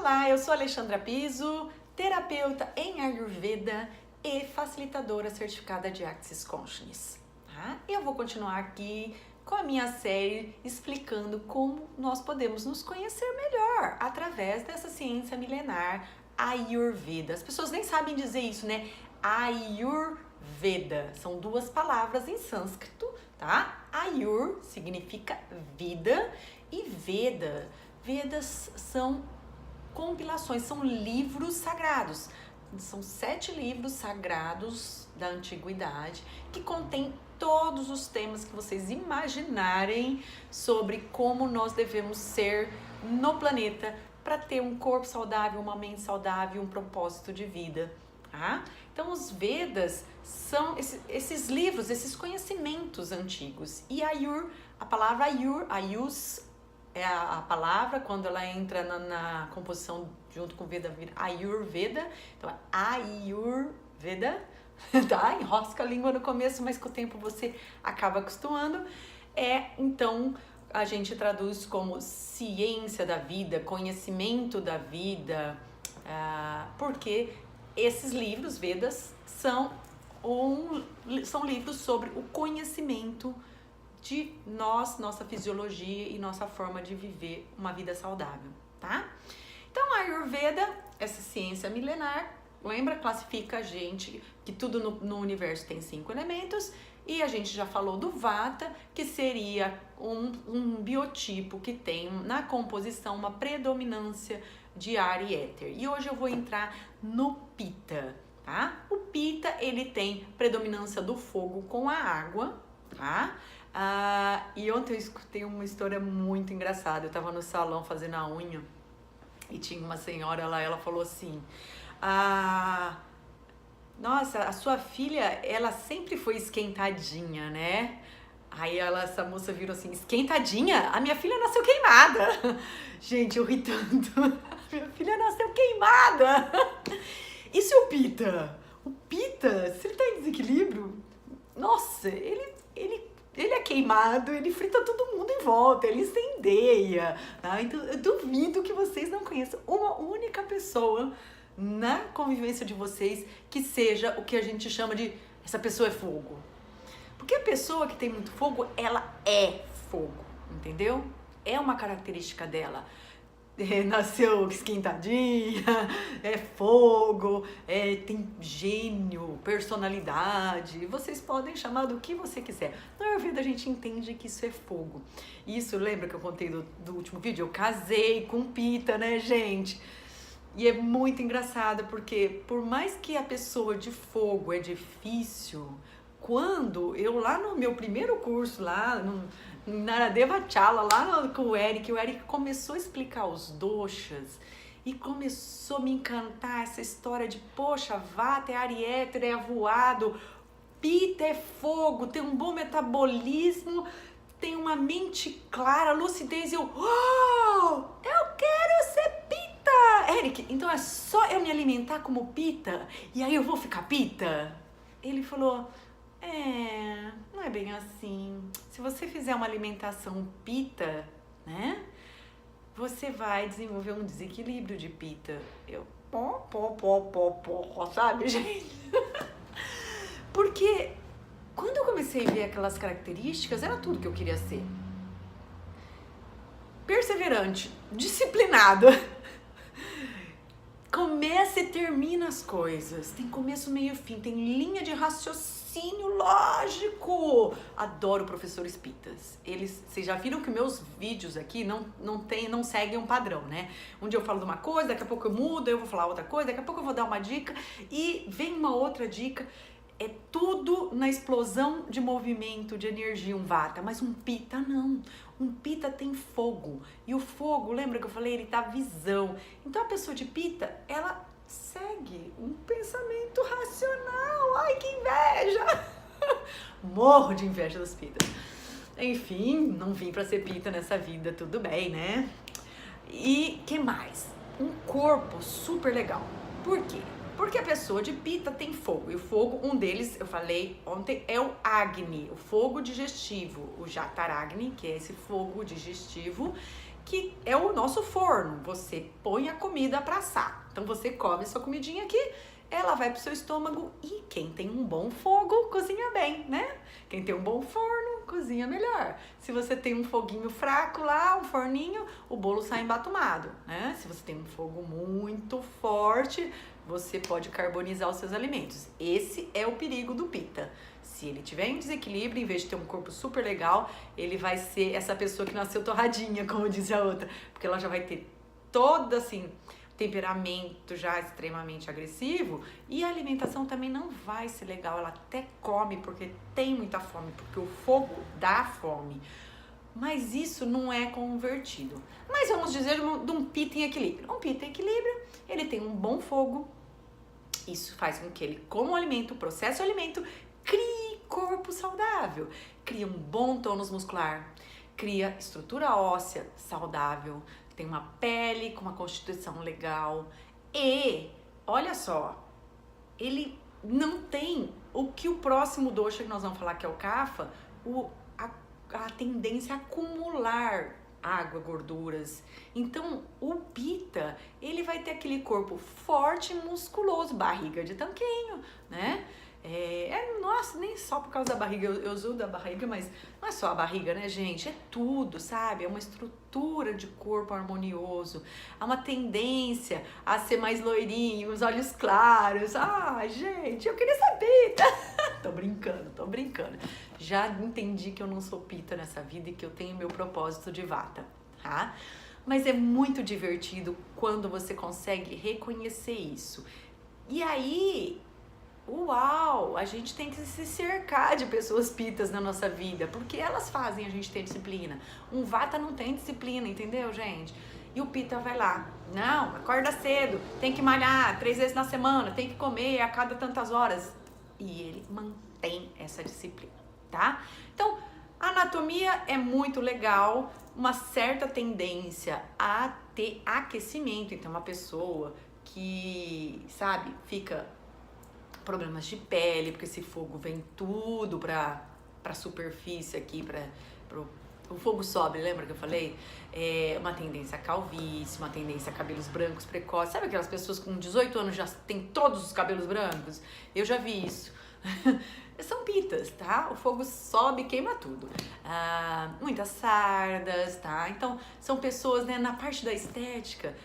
Olá, eu sou Alexandra Piso, terapeuta em Ayurveda e facilitadora certificada de Access Consciousness. Tá? Eu vou continuar aqui com a minha série explicando como nós podemos nos conhecer melhor através dessa ciência milenar Ayurveda. As pessoas nem sabem dizer isso, né? Ayurveda, são duas palavras em sânscrito, tá? Ayur significa vida e Veda. Vedas são compilações, são livros sagrados. São 7 livros sagrados da antiguidade que contêm todos os temas que vocês imaginarem sobre como nós devemos ser no planeta para ter um corpo saudável, uma mente saudável, um propósito de vida. Tá? Então, os Vedas são esses livros, esses conhecimentos antigos. E Ayur, a palavra Ayur, Ayus, é a palavra, quando ela entra na composição junto com Veda, vira Ayurveda. Então, é Ayurveda, tá? Enrosca a língua no começo, mas com o tempo você acaba acostumando. Então, a gente traduz como ciência da vida, conhecimento da vida, porque esses livros, Vedas, são livros sobre o conhecimento de nossa fisiologia e nossa forma de viver uma vida saudável, tá? Então, a Ayurveda, essa ciência milenar, lembra, classifica a gente que tudo no universo tem 5 elementos, e a gente já falou do Vata, que seria um biotipo que tem na composição uma predominância de ar e éter. E hoje eu vou entrar no Pitta, tá? O Pitta, ele tem predominância do fogo com a água, tá? E ontem eu escutei uma história muito engraçada. Eu tava no salão fazendo a unha e tinha uma senhora lá, ela falou assim: nossa, a sua filha, ela sempre foi esquentadinha, né? Aí essa moça virou assim: esquentadinha? A minha filha nasceu queimada. Gente, eu ri tanto. Minha filha nasceu queimada. E se o Pitta? O Pitta, se ele tá em desequilíbrio, nossa, ele é queimado, ele frita todo mundo em volta, ele incendeia, tá? Então eu duvido que vocês não conheçam uma única pessoa na convivência de vocês que seja o que a gente chama de essa pessoa é fogo. Porque a pessoa que tem muito fogo, ela é fogo, entendeu? É uma característica dela. Nasceu esquentadinha, é fogo, tem gênio, personalidade, vocês podem chamar do que você quiser. Na Ayurveda a gente entende que isso é fogo. Isso, lembra que eu contei do último vídeo? Eu casei com Pitta, né, gente? E é muito engraçado porque por mais que a pessoa de fogo é difícil, quando eu lá no meu primeiro curso, lá no Naradeva Chala, lá com o Eric começou a explicar os doshas e começou a me encantar essa história de, poxa, Vata é ar e éter, é avoado, Pitta é fogo, tem um bom metabolismo, tem uma mente clara, lucidez, e eu quero ser Pitta! Eric, então é só eu me alimentar como Pitta e aí eu vou ficar Pitta? Ele falou: não é bem assim. Se você fizer uma alimentação Pitta, né, você vai desenvolver um desequilíbrio de Pitta. Eu, sabe, gente? Porque quando eu comecei a ver aquelas características, era tudo que eu queria ser. Perseverante, disciplinada. Começa e termina as coisas. Tem começo, meio e fim. Tem linha de raciocínio lógico. Adoro professores Pittas. Vocês já viram que meus vídeos aqui não seguem um padrão, né? Um dia eu falo de uma coisa, daqui a pouco eu mudo, eu vou falar outra coisa, daqui a pouco eu vou dar uma dica e vem uma outra dica. É tudo na explosão de movimento, de energia, um Vata, mas um Pitta não. Um Pitta tem fogo. E o fogo, lembra que eu falei, ele dá visão. Então a pessoa de Pitta, ela segue um pensamento racional. Ai, que inveja! Morro de inveja dos Pittas. Enfim, não vim pra ser Pitta nessa vida, tudo bem, né? E que mais? Um corpo super legal. Por quê? Porque a pessoa de Pitta tem fogo, e o fogo, um deles, eu falei ontem, é o Agni, o fogo digestivo, o Jataragni, que é esse fogo digestivo, que que é o nosso forno. Você põe a comida para assar. Então você come sua comidinha aqui, ela vai pro seu estômago e quem tem um bom fogo cozinha bem, né? Quem tem um bom forno cozinha melhor. Se você tem um foguinho fraco lá, um forninho, o bolo sai embatumado, né? Se você tem um fogo muito forte, você pode carbonizar os seus alimentos. Esse é o perigo do pita. Se ele tiver em desequilíbrio, em vez de ter um corpo super legal, ele vai ser essa pessoa que nasceu torradinha, como diz a outra, porque ela já vai ter todo assim temperamento já extremamente agressivo e a alimentação também não vai ser legal. Ela até come porque tem muita fome, porque o fogo dá fome, mas isso não é convertido. Mas vamos dizer de um pita em equilíbrio. Um pita em equilíbrio, ele tem um bom fogo, isso faz com que ele coma o alimento, processe o alimento, crie corpo saudável, cria um bom tônus muscular, cria estrutura óssea saudável, tem uma pele com uma constituição legal e, olha só, ele não tem o que o próximo dosha que nós vamos falar que é o kapha, a tendência a acumular água, gorduras. Então, o pita, ele vai ter aquele corpo forte e musculoso, barriga de tanquinho, né? Nossa, nem só por causa da barriga, eu uso da barriga, mas não é só a barriga, né, gente? É tudo, sabe? É uma estrutura de corpo harmonioso, há uma tendência a ser mais loirinho, os olhos claros. Ah, gente, eu queria ser pita. Tô brincando. Já entendi que eu não sou pita nessa vida e que eu tenho meu propósito de vata, tá? Mas é muito divertido quando você consegue reconhecer isso. E aí, uau, a gente tem que se cercar de pessoas pitas na nossa vida, porque elas fazem a gente ter disciplina. Um vata não tem disciplina, entendeu, gente? E o pita vai lá, não, acorda cedo, tem que malhar 3 vezes na semana, tem que comer a cada tantas horas. E ele mantém essa disciplina, tá? Então, a anatomia é muito legal, uma certa tendência a ter aquecimento. Então, uma pessoa que, sabe, fica problemas de pele, porque esse fogo vem tudo pra superfície aqui, o fogo sobe, lembra que eu falei? Uma tendência a calvície, uma tendência a cabelos brancos precoces. Sabe aquelas pessoas com 18 anos já têm todos os cabelos brancos? Eu já vi isso. São pitas, tá? O fogo sobe e queima tudo. Muitas sardas, tá? Então, são pessoas, né, na parte da estética,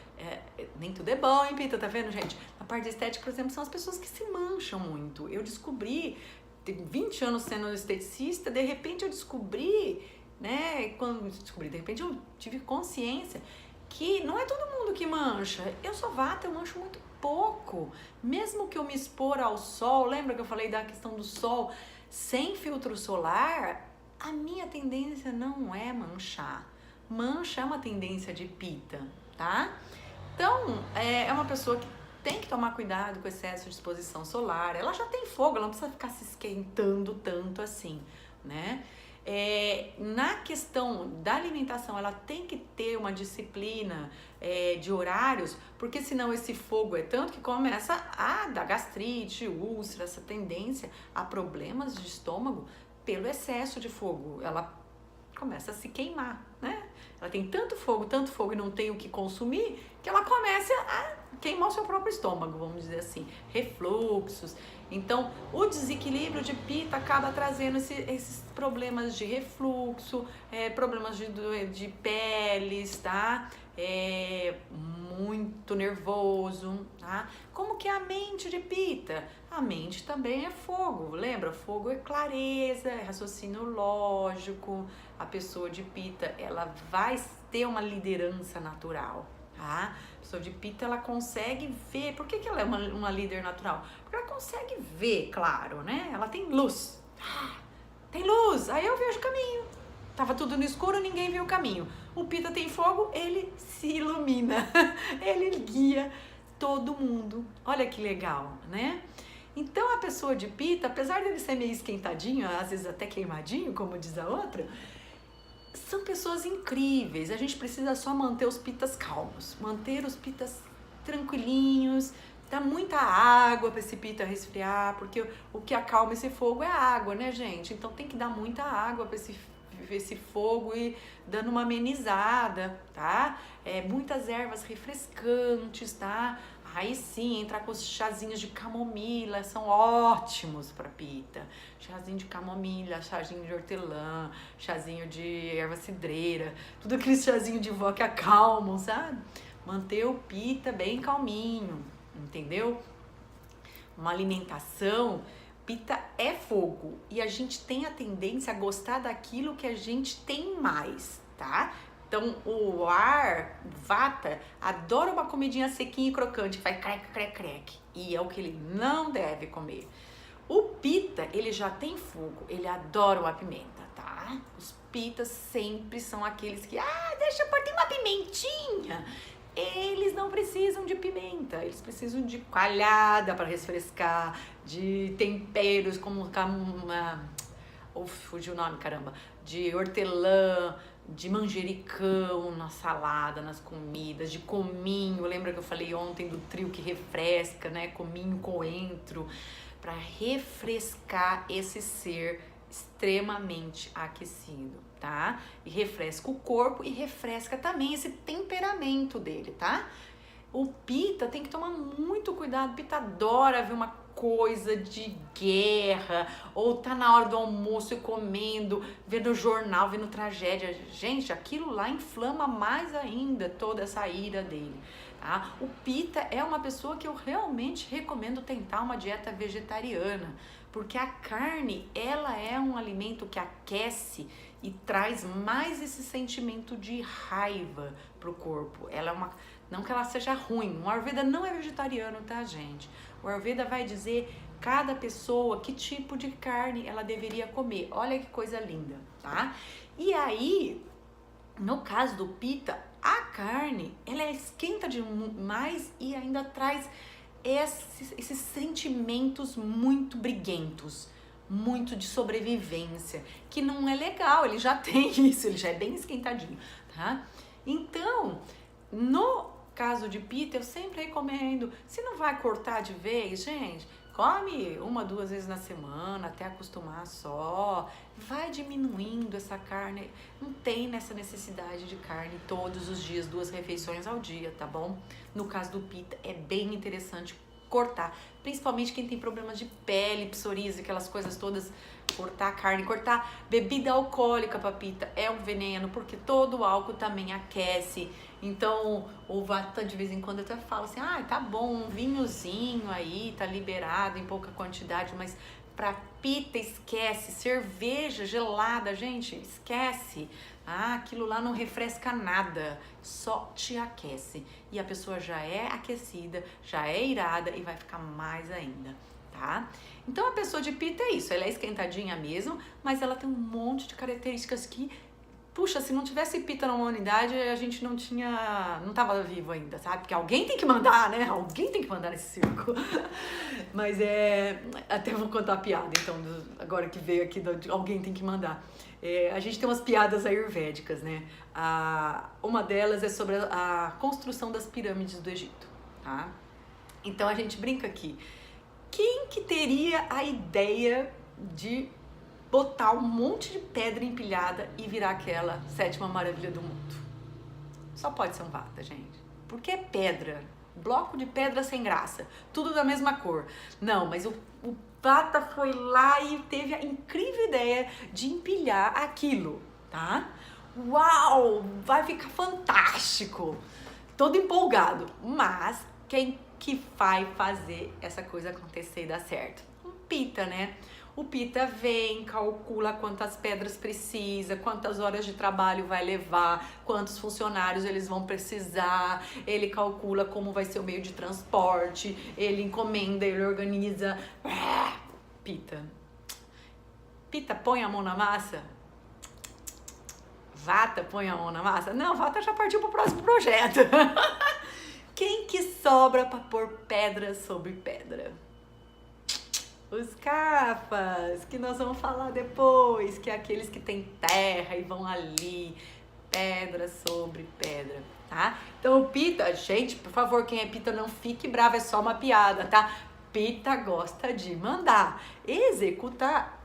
nem tudo é bom, hein, pita? Tá vendo, gente? Na parte da estética, por exemplo, são as pessoas que se mancham muito. Eu descobri, tenho 20 anos sendo esteticista, de repente eu descobri, né, de repente eu tive consciência que não é todo mundo que mancha. Eu sou vata, eu mancho muito pouco. Mesmo que eu me expor ao sol, lembra que eu falei da questão do sol? Sem filtro solar, a minha tendência não é manchar. Mancha é uma tendência de pita, tá? Então, é uma pessoa que tem que tomar cuidado com o excesso de exposição solar. Ela já tem fogo, ela não precisa ficar se esquentando tanto assim, né? Na questão da alimentação, ela tem que ter uma disciplina de horários, porque senão esse fogo é tanto que começa a dar gastrite, úlcera, essa tendência a problemas de estômago pelo excesso de fogo. Ela começa a se queimar, né? Ela tem tanto fogo e não tem o que consumir, que ela começa a queimar o seu próprio estômago, vamos dizer assim, refluxos. Então, o desequilíbrio de pita acaba trazendo esses problemas de refluxo, problemas de peles, tá? Muito nervoso, tá? Como que é a mente de pita? A mente também é fogo, lembra? Fogo é clareza, é raciocínio lógico. A pessoa de pita, ela vai ter uma liderança natural, tá? A pessoa de pita, ela consegue ver. Por que ela é uma líder natural? Porque ela consegue ver, claro, né? Ela tem luz. Tem luz, aí eu vejo o caminho. Tava tudo no escuro, ninguém viu o caminho. O pita tem fogo, ele se ilumina. Ele guia todo mundo. Olha que legal, né? Então, a pessoa de pita, apesar dele ser meio esquentadinho, às vezes até queimadinho, como diz a outra, são pessoas incríveis. A gente precisa só manter os pitas calmos, manter os pitas tranquilinhos, dar muita água para esse pita resfriar, porque o que acalma esse fogo é a água, né, gente? Então tem que dar muita água para esse esse fogo e dando uma amenizada, tá? Muitas ervas refrescantes, tá? Aí sim, entrar com os chazinhos de camomila, são ótimos para pita. Chazinho de camomila, chazinho de hortelã, chazinho de erva cidreira, tudo aqueles chazinho de vó que acalmam, sabe? Manter o pita bem calminho, entendeu? Uma alimentação, pita é fogo e a gente tem a tendência a gostar daquilo que a gente tem mais, tá? Então, o ar, vata, adora uma comidinha sequinha e crocante, que faz crec, crec, crec. E é o que ele não deve comer. O pita, ele já tem fogo, ele adora uma pimenta, tá? Os pitas sempre são aqueles que, deixa eu pôr, tem uma pimentinha. Eles não precisam de pimenta, eles precisam de coalhada para refrescar, de temperos como fugiu o nome, caramba, de hortelã, de manjericão na salada, nas comidas, de cominho, lembra que eu falei ontem do trio que refresca, né? Cominho, coentro, para refrescar esse ser extremamente aquecido, tá? E refresca o corpo e refresca também esse temperamento dele, tá? O pita tem que tomar muito cuidado, o pita adora ver uma coisa de guerra, ou tá na hora do almoço e comendo, vendo jornal, vendo tragédia. Gente, aquilo lá inflama mais ainda toda essa ira dele, tá? O pita é uma pessoa que eu realmente recomendo tentar uma dieta vegetariana, porque a carne, ela é um alimento que aquece e traz mais esse sentimento de raiva pro corpo. Ela é uma... Não que ela seja ruim, o Ayurveda não é vegetariano, tá, gente? O Ayurveda vai dizer cada pessoa que tipo de carne ela deveria comer. Olha que coisa linda, tá? E aí, no caso do pita, a carne, ela esquenta demais e ainda traz esses sentimentos muito briguentos, muito de sobrevivência, que não é legal, ele já tem isso, ele já é bem esquentadinho, tá? Então, no caso de pita, eu sempre recomendo, se não vai cortar de vez, gente, come 1, 2 vezes na semana, até acostumar só, vai diminuindo essa carne, não tem nessa necessidade de carne todos os dias, 2 refeições ao dia, tá bom? No caso do pita, é bem interessante cortar, principalmente quem tem problemas de pele, psoríase, aquelas coisas todas, cortar carne, cortar bebida alcoólica pra pita é um veneno, porque todo álcool também aquece. Então, o vata de vez em quando até fala assim, tá bom, um vinhozinho aí, tá liberado em pouca quantidade, mas pra pita esquece, cerveja gelada, gente, esquece. Aquilo lá não refresca nada, só te aquece. E a pessoa já é aquecida, já é irada e vai ficar mais ainda, tá? Então a pessoa de pita é isso, ela é esquentadinha mesmo, mas ela tem um monte de características que, puxa, se não tivesse pita na humanidade, a gente não tava vivo ainda, sabe? Porque alguém tem que mandar, né? Alguém tem que mandar nesse circo. Mas até vou contar a piada, então, agora que veio aqui, alguém tem que mandar. A gente tem umas piadas ayurvédicas, né? Uma delas é sobre a construção das pirâmides do Egito, tá? Então a gente brinca aqui. Quem que teria a ideia de botar um monte de pedra empilhada e virar aquela 7ª maravilha do mundo? Só pode ser um vata, gente. Porque é pedra. Bloco de pedra sem graça. Tudo da mesma cor. Não, mas o vata foi lá e teve a incrível ideia de empilhar aquilo, tá? Uau! Vai ficar fantástico! Todo empolgado. Mas quem que vai fazer essa coisa acontecer e dar certo? Um pita, né? O pita vem, calcula quantas pedras precisa, quantas horas de trabalho vai levar, quantos funcionários eles vão precisar, ele calcula como vai ser o meio de transporte, ele encomenda, ele organiza. Pita. Pita põe a mão na massa? Vata põe a mão na massa? Não, Vata já partiu pro próximo projeto. Quem que sobra para pôr pedra sobre pedra? Os capas, que nós vamos falar depois, que é aqueles que têm terra e vão ali, pedra sobre pedra, tá? Então o pita, gente, por favor, quem é pita não fique bravo, é só uma piada, tá? Pita gosta de mandar, executar,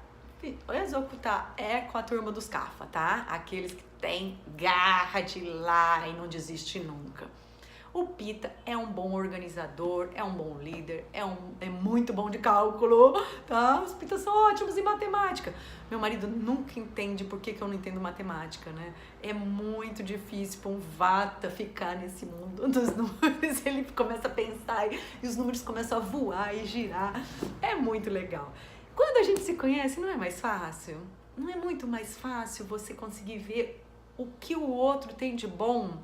Executar é com a turma dos CAFA, tá? Aqueles que têm garra de ir lá e não desiste nunca. O Pita é um bom organizador, é um bom líder, é muito bom de cálculo, tá? Os Pitas são ótimos em matemática. Meu marido nunca entende por que eu não entendo matemática, né? É muito difícil para um Vata ficar nesse mundo dos números. Ele começa a pensar e os números começam a voar e girar. É muito legal. Quando a gente se conhece, não é mais fácil? Não é muito mais fácil você conseguir ver o que o outro tem de bom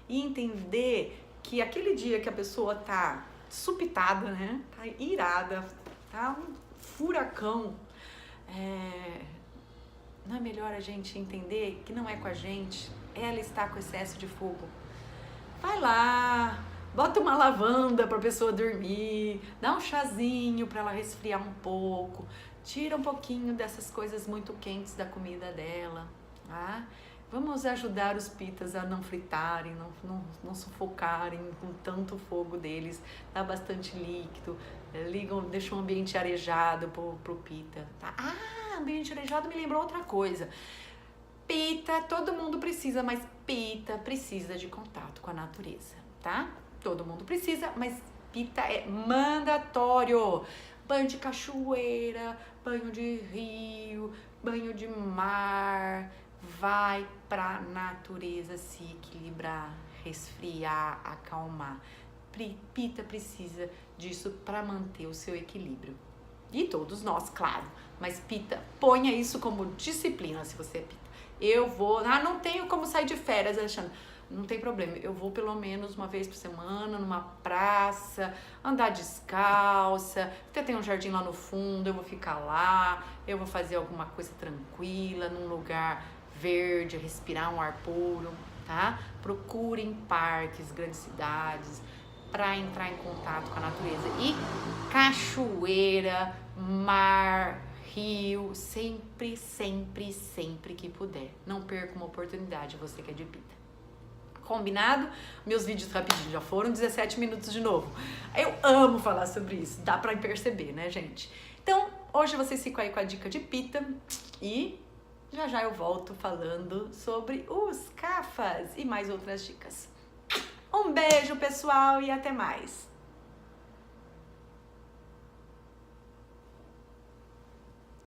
e entender que aquele dia que a pessoa tá supitada, né? Tá irada, tá um furacão, não é melhor a gente entender que não é com a gente, ela está com excesso de fogo. Vai lá, bota uma lavanda pra pessoa dormir, dá um chazinho pra ela resfriar um pouco, tira um pouquinho dessas coisas muito quentes da comida dela, tá? Vamos ajudar os Pitas a não fritarem, não sufocarem com tanto fogo deles, dá bastante líquido, deixa o ambiente arejado pro Pita, tá? Ah, ambiente arejado me lembrou outra coisa. Pita, todo mundo precisa, mas Pita precisa de contato com a natureza, tá? Todo mundo precisa, mas Pita é mandatório. Banho de cachoeira, banho de rio, banho de mar. Vai pra natureza se equilibrar, resfriar, acalmar. Pita precisa disso para manter o seu equilíbrio. E todos nós, claro. Mas Pita, ponha isso como disciplina se você é Pita. Eu vou... não tenho como sair de férias, Alexandre. Não tem problema, eu vou pelo menos uma vez por semana numa praça, andar descalça, até tem um jardim lá no fundo, eu vou ficar lá, eu vou fazer alguma coisa tranquila, num lugar verde, respirar um ar puro, tá? Procurem parques, grandes cidades, para entrar em contato com a natureza. E cachoeira, mar, rio, sempre, sempre, sempre que puder. Não perca uma oportunidade, você que é de Pita. Combinado? Meus vídeos rapidinho já foram 17 minutos de novo. Eu amo falar sobre isso, dá pra perceber, né, gente? Então, hoje vocês ficam aí com a dica de Pita e já eu volto falando sobre os CAFAs e mais outras dicas. Um beijo, pessoal, e até mais!